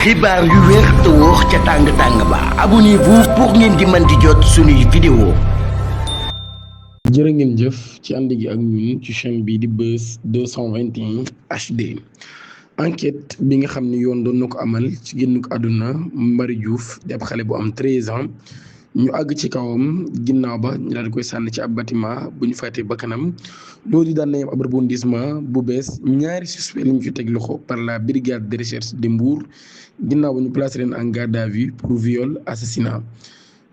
xibaar yu wér te wóor ca tàng-tàng ba abonnez-vous pour ngeen di mën di jot suñuy vidéo. jërë ngeen jëf ci ànd gi ak ñun ci chaîne bi di Buzz 221 HD. enquête bi nga xam ne yoon doon na ko amal ci génnuk àdduna Marie Diouf di ab xale bu am 13 ans ñu àgg ci kawam ginnaaw ba ñu daal di koy sànni ci ab bâtiment bu ñu fàttee bakkanam loolu daan nañu ab rebondissement bu bees ñaari suspect lañu ci teg loxo par la brigade de recherche de Mbour ginnaaw ba ñu placé leen en garde à vue pour viol assassinat.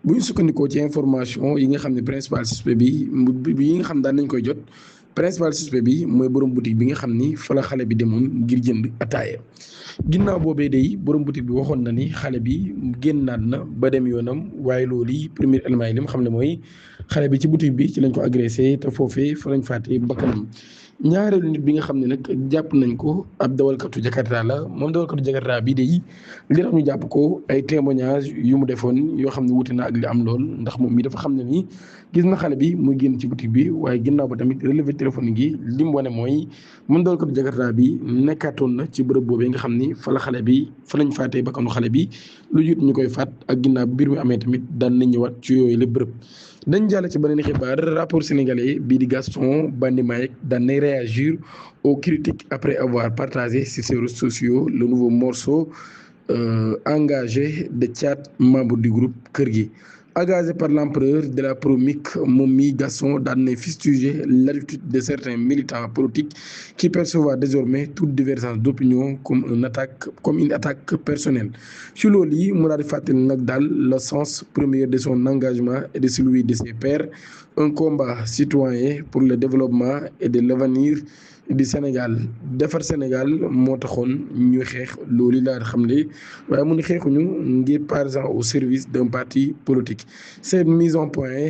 bu ñu sukkandikoo ci information yi nga xam ne principal suspect bi yi nga xam daan nañ koy jot principal suspect bi mooy borom boutique bi nga xam ni fa la xale bi demoon ngir jënd ataaya. ginnaaw boobee day borom boutique bi waxoon na ni xale bi génnaat na ba dem yoonam waaye loolu yi premier élément yi li mu xam ne mooy xale bi ci boutique bi ci lañ ko agressé te foofee fa lañ faatee bakkanam. ñaareelu nit bi nga xam ne nag jàpp nañ ko ab dawalkatu Jakarta la moom dawalkatu Jakarta bii de li tax ñu jàpp ko ay témoignage yu mu defoon yoo xam ne wuute na ak li am lool ndax moom mi dafa xam ne ni gis na xale bi muy génn ci boutique bi waaye ginnaaw ba tamit relevé téléphone gi li mu wane mooy moom dawalkatu Jakarta bi nekkaatoon na ci bërëb boobee nga xam ni fa la xale bi fa lañ faatee bakkanu xale bi lu jiit ñu koy faat ak ginnaaw mbir mi amee tamit daan nañ ñëwaat ci yooyu la bërëb. dañ jàll ci beneen xibaar rapport sénégalais bii di Gaston Bandimaack daan nay réagir aux critiques après avoir partagé sur ses réseaux sociaux le nouveau morceau engagé de Thiat membre du groupe Kër gi. Agacé par l'ampleur de la polémique moom mi Gaston daan nay fustiger l'attitude de certains militants politiques qui perçoivent désormais toute divergence d'opinion comme une attaque personnelle. ci loolu yi mu daal di fàttali nag daal le sens premier de son engagement et de celui de ses pairs un combat citoyen pour le développement et de l'avenir du Sénégal defar Sénégal moo taxoon ñuy xeex loolu laa xam ne waaye mu ne xeexuñu ngir partisan au service d'un parti politique. Cette mise en point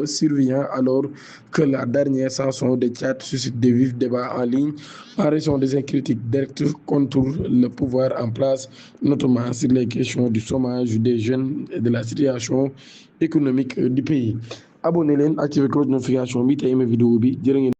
survient alors que la dernière chanson de Thiat suscite de vifs débats en ligne en raison des critiques directes contre le pouvoir en place, notamment sur les questions du chômage des jeunes et de la situation économique du pays. abonné leen activé cloche de notification bi te aimé vidéo bi jërë ngeen